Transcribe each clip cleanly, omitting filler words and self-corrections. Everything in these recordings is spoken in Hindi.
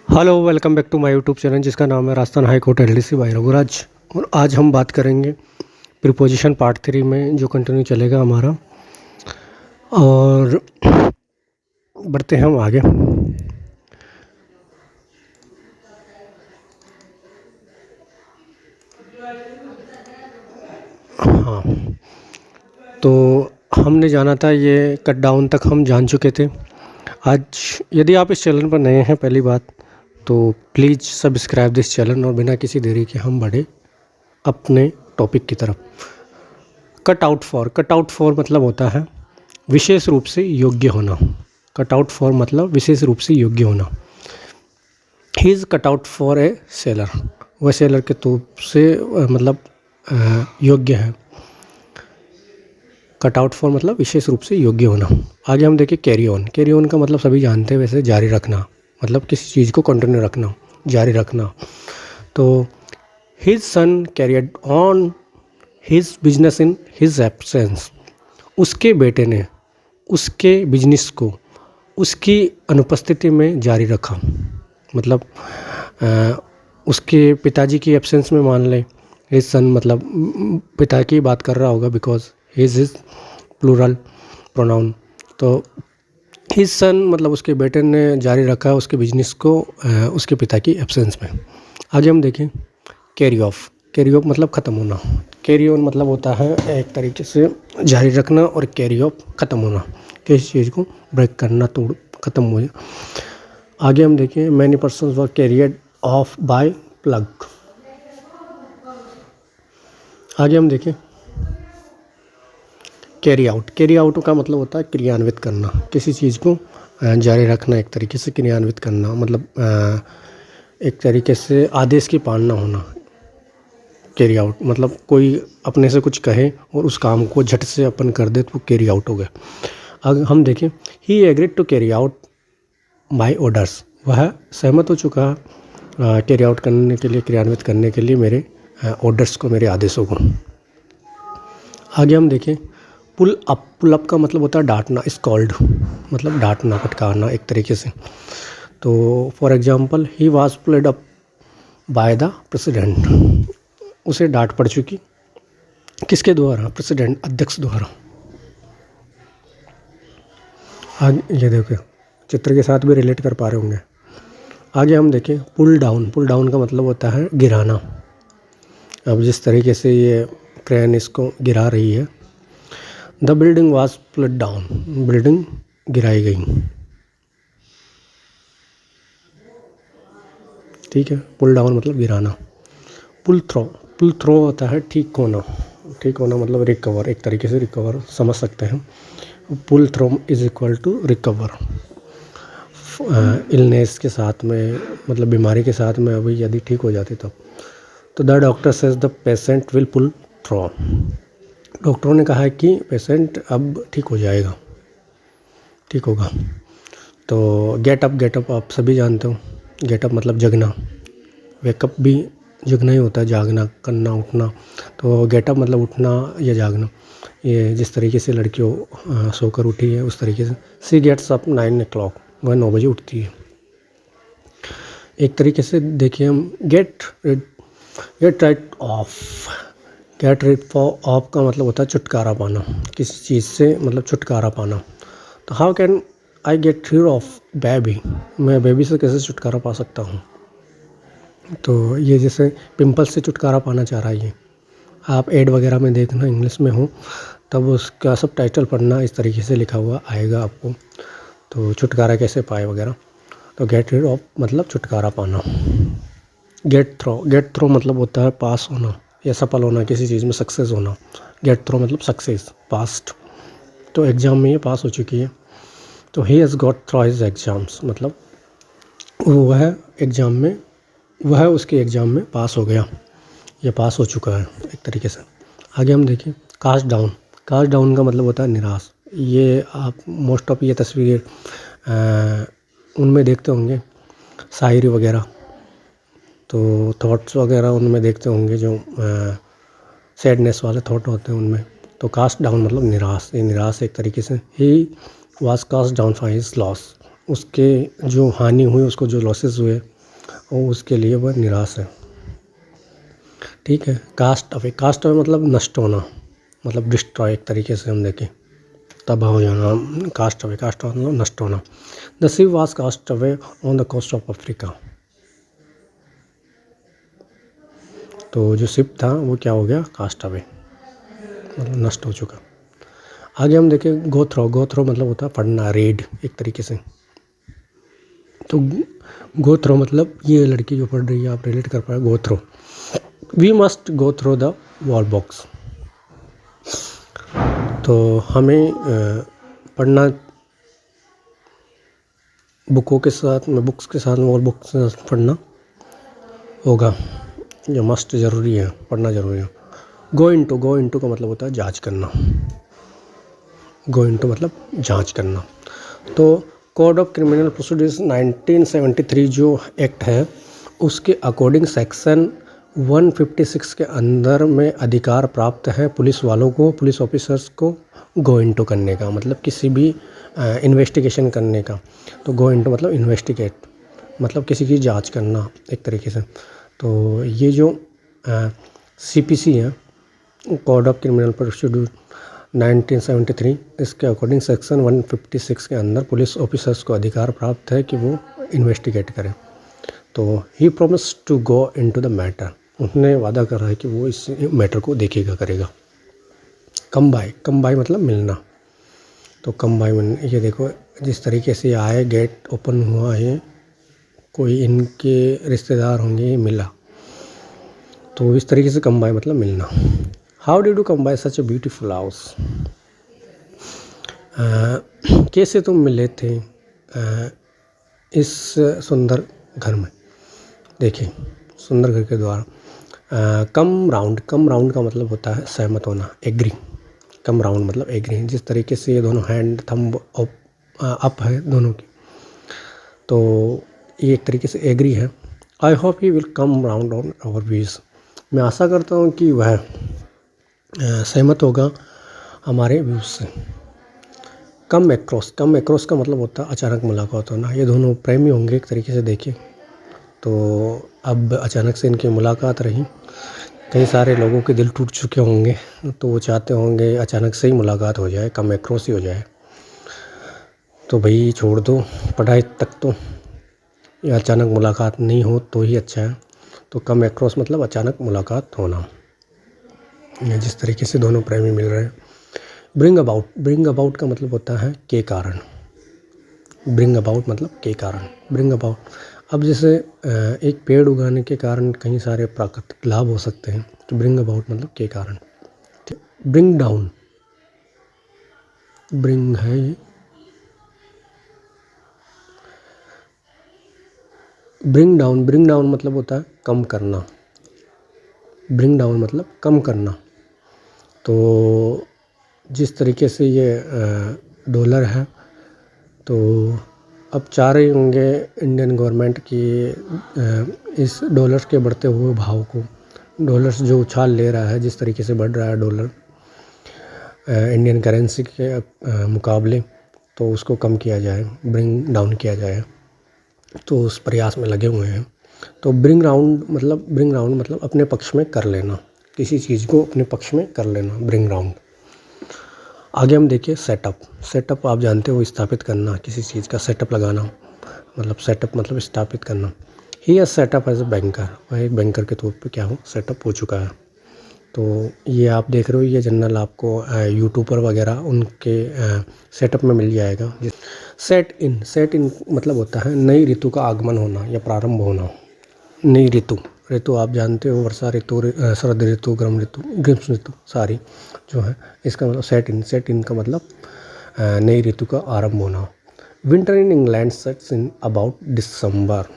Hello welcome back to my YouTube channel जिसका नाम है Rajasthan high court LDC by Raghuraj. और आज हम बात करेंगे प्रीपोजिशन पार्ट 3 में जो कंटिन्यू चलेगा हमारा। और बढ़ते हैं हम आगे। हाँ, तो हमने जाना था, ये कट डाउन तक हम जान चुके थे। आज यदि आप इस चैनल पर नए हैं पहली बात, तो प्लीज़ सब्सक्राइब दिस चैनल और बिना किसी देरी के हम बढ़े अपने टॉपिक की तरफ। कट आउट फॉर मतलब होता है विशेष रूप से योग्य होना। कट आउट फॉर मतलब विशेष रूप से योग्य होना। He is cut out for a seller, वह सेलर के तौर से मतलब योग्य है। कट आउट फॉर मतलब विशेष रूप से योग्य होना। आगे हम देखें कैरी ऑन। कैरी ऑन का मतलब सभी जानते हैं वैसे, जारी रखना, मतलब किसी चीज़ को कंटिन्यू रखना, जारी रखना। तो his sun carried on his business in his absence, उसके बेटे ने उसके बिजनेस को उसकी अनुपस्थिति में जारी रखा। मतलब उसके पिताजी की एब्सेंस में मान लें, हिज सन मतलब पिता की बात कर रहा होगा, because his is plural pronoun. तो हिज सन मतलब उसके बेटे ने जारी रखा उसके बिजनेस को उसके पिता की एब्सेंस में। आगे हम देखें कैरी ऑफ। कैरी ऑफ मतलब ख़त्म होना। कैरी ऑन मतलब होता है एक तरीके से जारी रखना, और कैरी ऑफ ख़त्म होना, किसी चीज़ को ब्रेक करना, तोड़ ख़त्म हो जाए। आगे हम देखें many persons were carried off by plague. आगे हम देखें कैरी आउट। कैरी आउट का मतलब होता है क्रियान्वित करना, किसी चीज़ को जारी रखना, एक तरीके से क्रियान्वित करना, मतलब एक तरीके से आदेश की पालना होना। कैरी आउट मतलब कोई अपने से कुछ कहे और उस काम को झट से अपन कर दे तो कैरी आउट हो गया। अगर हम देखें he agreed to carry out my orders, वह सहमत हो चुका कैरी आउट करने के लिए, क्रियान्वित करने के लिए मेरे ऑर्डर्स को, मेरे आदेशों को। आगे हम देखें पुल अप। पुल अप का मतलब होता है डांटना, स्कॉल्ड मतलब डांटना, फटकारना एक तरीके से। तो for example he was pulled up by the president, उसे डांट पड़ चुकी, किसके द्वारा? प्रेसिडेंट, अध्यक्ष द्वारा। आगे ये देखो, चित्र के साथ भी रिलेट कर पा रहे होंगे। आगे हम देखें पुल डाउन। पुल डाउन का मतलब होता है गिराना। अब जिस तरीके से ये क्रेन इसको गिरा रही है, the building was pulled down, building गिराई गई। ठीक है, पुल डाउन मतलब गिराना। पुल थ्रो। पुल थ्रो होता है ठीक होना। ठीक होना मतलब रिकवर, एक तरीके से रिकवर समझ सकते हैं। Pull through is equal to recover. Illness के साथ में, मतलब बीमारी के साथ में अभी यदि ठीक हो जाती तब। तो the doctor says the patient will pull through, डॉक्टरों ने कहा है कि पेशेंट अब ठीक हो जाएगा, ठीक होगा। तो गेट अप आप सभी जानते हो, गेट अप मतलब जगना। वेकअप भी जगना ही होता है, जागना, करना, उठना। तो गेट अप मतलब उठना या जागना। ये जिस तरीके से लड़कियों सोकर उठी है उस तरीके से। सी गेट्स अप 9 o'clock, वह 9 बजे उठती है। एक तरीके से देखिए हम get rid off. Get rid off का मतलब होता है छुटकारा पाना, किसी चीज़ से मतलब छुटकारा पाना। तो how can I get rid of baby, मैं बेबी से कैसे छुटकारा पा सकता हूँ? तो ये जैसे पिंपल्स से छुटकारा पाना चाह रहा है। ये आप एड वगैरह में देखना, इंग्लिश में हो तब उसका सब टाइटल पढ़ना, इस तरीके से लिखा हुआ आएगा आपको। तो छुटकारा कैसे पाए वगैरह। तो गेट रीड ऑफ मतलब छुटकारा पाना। गेट थ्रो मतलब होता है पास होना या सफल होना, किसी चीज़ में सक्सेस होना। गेट थ्रो मतलब सक्सेस, पास्ट। तो एग्ज़ाम में ये पास हो चुकी है। तो he has got through his exams, मतलब वह एग्ज़ाम में, वह उसके एग्ज़ाम में पास हो गया, ये पास हो चुका है एक तरीके से। आगे हम देखें कास्ट डाउन। कास्ट डाउन का मतलब होता है निराश। ये आप मोस्ट ऑफ ये तस्वीर उनमें देखते होंगे, शायरी वगैरह, तो थॉट्स वगैरह उनमें देखते होंगे, जो सैडनेस वाले थॉट होते हैं उनमें। तो कास्ट डाउन मतलब निराश, ये निराश एक तरीके से। He was cast down for his loss, उसके जो हानि हुई, उसको जो लॉसेस हुए, और उसके लिए वह निराश है। ठीक है। कास्ट अवे मतलब नष्ट होना, मतलब डिस्ट्रॉय एक तरीके से हम देखें, तबाह हो जाना। कास्ट अवे मतलब नष्ट होना। The ship was cast away on the coast of Africa. तो जो शिप था वो क्या हो गया, कास्ट अवे मतलब नष्ट हो चुका। आगे हम देखें गो थ्रो मतलब होता है पढ़ना, रीड एक तरीके से। तो गो थ्रो मतलब ये लड़की जो पढ़ रही है, आप रिलेट कर पाए, go through, we must go through the wall box. तो हमें पढ़ना, बुक्स के साथ वॉल बुक्स पढ़ना होगा, ये मस्ट ज़रूरी है, पढ़ना ज़रूरी है। गो इनटू का मतलब होता है जांच करना। गो इनटू मतलब जांच करना। तो कोड ऑफ क्रिमिनल प्रोसीडिंग्स 1973 जो एक्ट है उसके अकॉर्डिंग सेक्शन 156 के अंदर में अधिकार प्राप्त है पुलिस वालों को, पुलिस ऑफिसर्स को गो इनटू करने का, मतलब किसी भी इन्वेस्टिगेशन करने का। तो गो इनटू मतलब इन्वेस्टिगेट, मतलब किसी की जांच करना एक तरीके से। तो ये जो CPC है, कोड ऑफ क्रिमिनल प्रोसीड्यूर 1973, इसके अकॉर्डिंग सेक्शन 156 के अंदर पुलिस ऑफिसर्स को अधिकार प्राप्त है कि वो इन्वेस्टिगेट करें। तो he promise to go into the matter, उसने वादा कर रहा है कि वो इस मैटर को देखेगा, करेगा। कम बाय मतलब मिलना। तो कम बाय ये देखो जिस तरीके से आए, गेट ओपन हुआ है, कोई इनके रिश्तेदार होंगे, मिला। तो इस तरीके से कम बाय मतलब मिलना। How did you come by such a beautiful house, कैसे तुम मिले थे इस सुंदर घर में। देखिए सुंदर घर के द्वारा। कम राउंड का मतलब होता है सहमत होना, एग्री। कम राउंड मतलब एग्री। जिस तरीके से ये दोनों हैंड थंब अप है दोनों की, तो ये एक तरीके से एग्री है। I hope he will come round on our views, मैं आशा करता हूँ कि वह सहमत होगा हमारे व्यूज से। कम एक्रोस का मतलब होता है अचानक मुलाकात होना। ये दोनों प्रेमी होंगे एक तरीके से देखें तो अब अचानक से इनकी मुलाकात रही। कई सारे लोगों के दिल टूट चुके होंगे, तो वो चाहते होंगे अचानक से ही मुलाकात हो जाए, कम एक्रोस ही हो जाए। तो भाई छोड़ दो पढ़ाई तक, तो ये अचानक मुलाकात नहीं हो तो ही अच्छा है। तो कम एक्रोस मतलब अचानक मुलाकात होना। जिस तरीके से दोनों प्रेमी मिल रहे हैं। ब्रिंग अबाउट का मतलब होता है के कारण। ब्रिंग अबाउट मतलब के कारण, ब्रिंग अबाउट। अब जैसे एक पेड़ उगाने के कारण कई सारे प्राकृतिक लाभ हो सकते हैं, तो ब्रिंग अबाउट मतलब के कारण। ब्रिंग डाउन, ब्रिंग है ये, ब्रिंग डाउन मतलब होता है कम करना। ब्रिंग डाउन मतलब कम करना। तो जिस तरीके से ये डॉलर है, तो अब चाह रहे होंगे इंडियन गवर्नमेंट की इस डॉलर के बढ़ते हुए भाव को, डॉलर जो उछाल ले रहा है, जिस तरीके से बढ़ रहा है डॉलर इंडियन करेंसी के मुकाबले, तो उसको कम किया जाए, ब्रिंग डाउन किया जाए। तो उस प्रयास में लगे हुए हैं। तो ब्रिंग राउंड मतलब अपने पक्ष में कर लेना, किसी चीज़ को अपने पक्ष में कर लेना, ब्रिंग राउंड। आगे हम देखिए सेटअप आप जानते हो, स्थापित करना, किसी चीज़ का सेटअप लगाना, मतलब सेटअप मतलब स्थापित करना। He has setup as a banker, वह एक बैंकर के तौर पे क्या हो, सेटअप हो चुका है। तो ये आप देख रहे हो, ये जनरल आपको यूट्यूबर वगैरह उनके सेटअप में मिल जाएगा। सेट इन मतलब होता है नई ऋतु का आगमन होना या प्रारंभ होना। नई ऋतु आप जानते हो, वर्षा ऋतु, शरद ऋतु, ग्रीष्म ऋतु सारी जो है, इसका मतलब सेट इन का मतलब नई ऋतु का आरंभ होना। Winter in England sets in about December.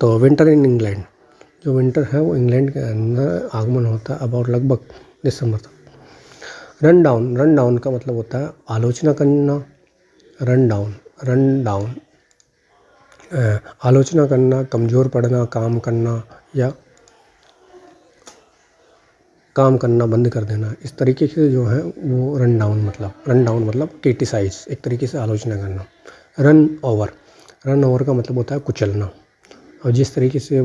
तो विंटर इन इंग्लैंड, जो विंटर है वो इंग्लैंड के अंदर आगमन होता है अबाउट लगभग दिसंबर तक। रन डाउन का मतलब होता है आलोचना करना। रन डाउन आलोचना करना, कमज़ोर पड़ना, काम करना या काम करना बंद कर देना, इस तरीके से जो है वो रन डाउन मतलब क्रिटिसाइज, एक तरीके से आलोचना करना। रन ओवर का मतलब होता है कुचलना। और जिस तरीके से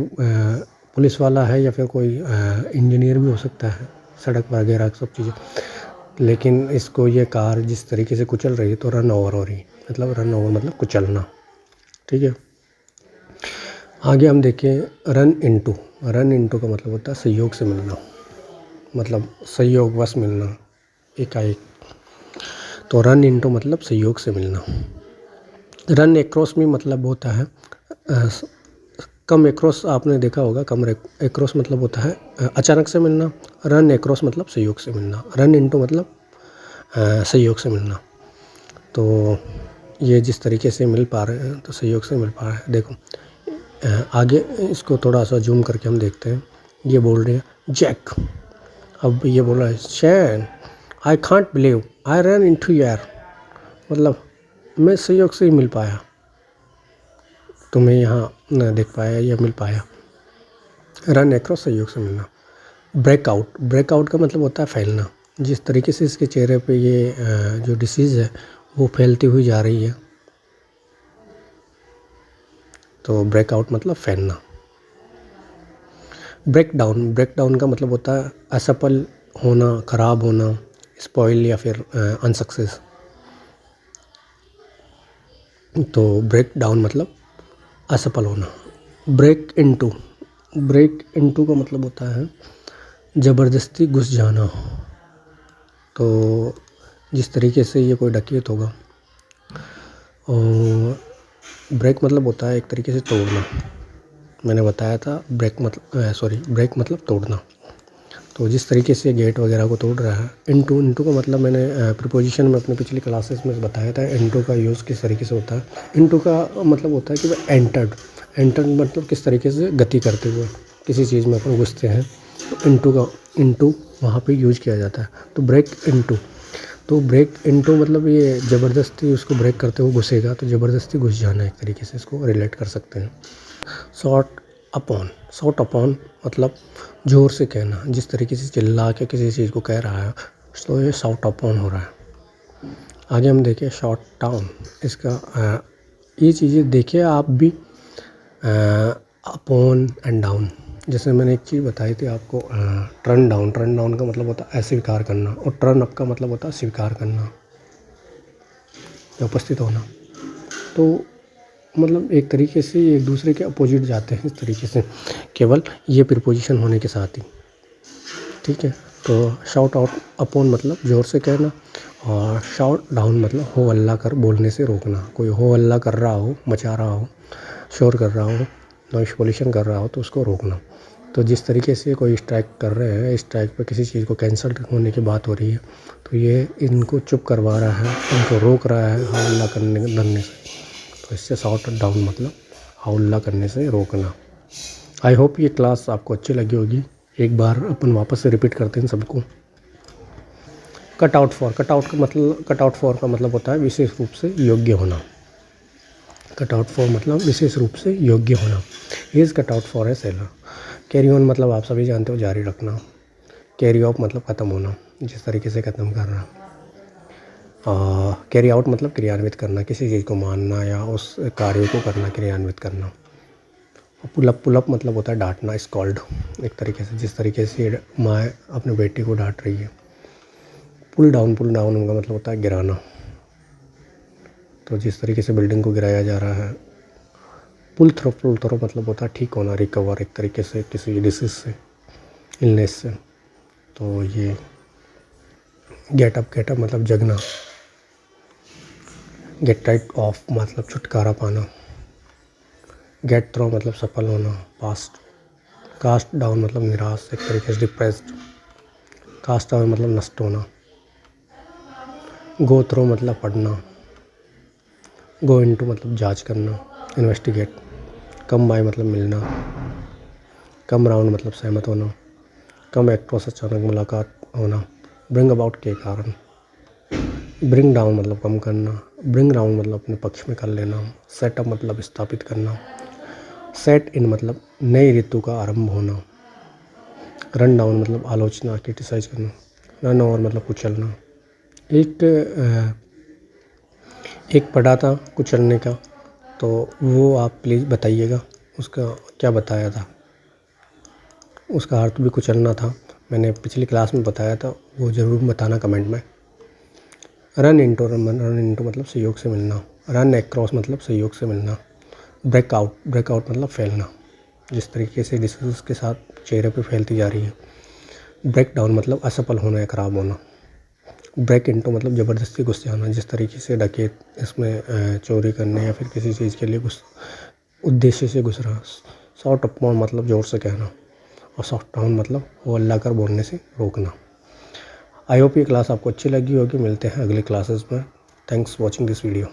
पुलिस वाला है या फिर कोई इंजीनियर भी हो सकता है, सड़क वगैरह सब चीज़ें, लेकिन इसको ये कार जिस तरीके से कुचल रही है तो रन ओवर हो रही है, मतलब रन ओवर मतलब कुचलना। ठीक है, आगे हम देखें रन इनटू। रन इनटू का मतलब होता है सहयोग से मिलना, मतलब सहयोगवश मिलना, एकाएक। तो रन इनटू मतलब सहयोग से मिलना। रन एक्रॉस में मतलब होता है कम एक्रॉस, आपने देखा होगा कम एक्रॉस मतलब होता है अचानक से मिलना। रन एक्रॉस मतलब सहयोग से मिलना। रन इनटू मतलब सहयोग से मिलना। तो ये जिस तरीके से मिल पा रहे हैं तो सहयोग से मिल पा रहा है। देखो आगे इसको थोड़ा सा जूम करके हम देखते हैं। ये बोल रहे हैं जैक, अब ये बोल रहा है शैन I can't believe I ran into यार, मतलब मैं सहयोग से ही मिल पाया, तुम्हें यहाँ न देख पाया या मिल पाया। रन एक्रॉस सहयोग से मिलना। ब्रेकआउट, ब्रेकआउट का मतलब होता है फैलना। जिस तरीके से इसके चेहरे पे ये जो डिसीज़ है वो फैलती हुई जा रही है, तो ब्रेकआउट मतलब फैलना। ब्रेक डाउन, ब्रेक डाउन का मतलब होता है असफल होना, खराब होना, स्पॉइल या फिर अनसक्सेस। तो ब्रेक डाउन मतलब असफल होना। ब्रेक इनटू, ब्रेक इनटू का मतलब होता है ज़बरदस्ती घुस जाना। तो जिस तरीके से ये कोई डकैत होगा, और ब्रेक मतलब होता है एक तरीके से तोड़ना। मैंने बताया था ब्रेक ब्रेक मतलब तोड़ना। तो जिस तरीके से गेट वगैरह को तोड़ रहा है। इनटू, इनटू का मतलब मैंने प्रीपोजिशन में अपने पिछली क्लासेस में बताया था इनटू का यूज़ किस तरीके से होता है। इनटू का मतलब होता है कि वह एंटर्ड, एंटर्ड मतलब किस तरीके से गति करते हुए किसी चीज़ में अपन घुसते हैं, तो इनटू का इनटू वहाँ पे यूज किया जाता है। तो ब्रेक इनटू, तो ब्रेक इनटू मतलब ये ज़बरदस्ती उसको ब्रेक करते हुए घुसेगा, तो ज़बरदस्ती घुस जाना, एक तरीके से इसको रिलेट कर सकते हैं। शॉर्ट अपॉन, शॉर्ट अपॉन मतलब ज़ोर से कहना, जिस तरीके से चिल्ला के किसी चीज़ को कह रहा है तो ये शॉर्ट अपॉन हो रहा है। आगे हम देखें शॉर्ट डाउन, इसका ये चीज़ें देखिए आप भी, अपॉन एंड डाउन। जैसे मैंने एक चीज़ बताई थी आपको, टर्न डाउन, टर्न डाउन का मतलब होता है अस्वीकार करना, और टर्न अप का मतलब होता है स्वीकार करना या उपस्थित होना। तो मतलब एक तरीके से एक दूसरे के अपोजिट जाते हैं इस तरीके से, केवल ये प्रीपोजिशन होने के साथ ही। ठीक है, तो शाउट आउट अपॉन मतलब ज़ोर से कहना, और शाउट डाउन मतलब हो हल्ला कर बोलने से रोकना। कोई हो हल्ला कर रहा हो, मचा रहा हो, शोर कर रहा हो, नॉइस पोल्यूशन कर रहा हो, तो उसको रोकना। तो जिस तरीके से कोई स्ट्राइक कर रहे हैं, स्ट्राइक पर किसी चीज़ को कैंसिल होने की बात हो रही है, तो ये इनको चुप करवा रहा है, इनको रोक रहा है हो हल्ला करने से। तो इससे शॉट डाउन मतलब हौला करने से रोकना। आई होप ये क्लास आपको अच्छी लगी होगी। एक बार अपन वापस से रिपीट करते हैं सबको। Cut out for, cut out का मतलब होता है विशेष रूप से योग्य होना। कट आउट फॉर मतलब विशेष रूप से योग्य होना। He is cut out for a seller. Carry on मतलब आप सभी जानते हो जारी रखना। कैरी ऑफ मतलब ख़त्म होना, जिस तरीके से ख़त्म करना। कैरी आउट मतलब क्रियान्वित करना, किसी चीज़ को मानना या उस कार्य को करना, क्रियान्वित करना। पुलअप मतलब होता है डांटना, स्कॉल्ड, एक तरीके से जिस तरीके से माँ अपने बेटी को डांट रही है। पुल डाउन उनका मतलब होता है गिराना। तो जिस तरीके से बिल्डिंग को गिराया जा रहा है। पुल थ्रो मतलब होता है ठीक होना, रिकवर, एक तरीके से किसी डिसीज से, इलनेस से। तो ये गेट अप मतलब जगना। गेट राइट ऑफ मतलब छुटकारा पाना। गेट थ्रो मतलब सफल होना, पास्ट। कास्ट डाउन मतलब निराश, एक तरीके से डिप्रेस्ड। कास्ट अवे मतलब नष्ट होना। गो थ्रो मतलब पढ़ना। गो इनटू मतलब जांच करना, इन्वेस्टिगेट। कम बाय मतलब मिलना। कम राउंड मतलब सहमत होना। कम एक्ट्रोस अचानक मुलाकात होना। ब्रिंग अबाउट के कारण। ब्रिंग डाउन मतलब कम करना। ब्रिंग राउंड मतलब अपने पक्ष में कर लेना। सेटअप मतलब स्थापित करना। सेट इन मतलब नई ऋतु का आरंभ होना। रन डाउन मतलब आलोचना, क्रिटिसाइज करना। रन ओवर मतलब कुचलना। एक पढ़ा था कुचलने का, तो वो आप प्लीज़ बताइएगा उसका क्या बताया था, उसका अर्थ भी कुचलना था। मैंने पिछली क्लास में बताया था, वो ज़रूर बताना कमेंट में। रन इंटू मतलब सहयोग से मिलना, रन एक्रॉस मतलब सहयोग से मिलना, ब्रेकआउट मतलब फैलना, जिस तरीके से डिसीज़ के साथ चेहरे पे फैलती जा रही है। ब्रेक डाउन मतलब असफल होना या ख़राब होना। ब्रेक इनटू मतलब ज़बरदस्ती घुस जाना, जिस तरीके से डकैत इसमें चोरी करने या फिर किसी चीज़ के लिए उद्देश्य से घुस रहा। शॉट अपॉन मतलब ज़ोर से कहना, और शॉट डाउन मतलब वो अल्लाह कर बोलने से रोकना। आई होप ये क्लास आपको अच्छी लगी होगी। मिलते हैं अगले क्लासेस में। Thanks watching this video.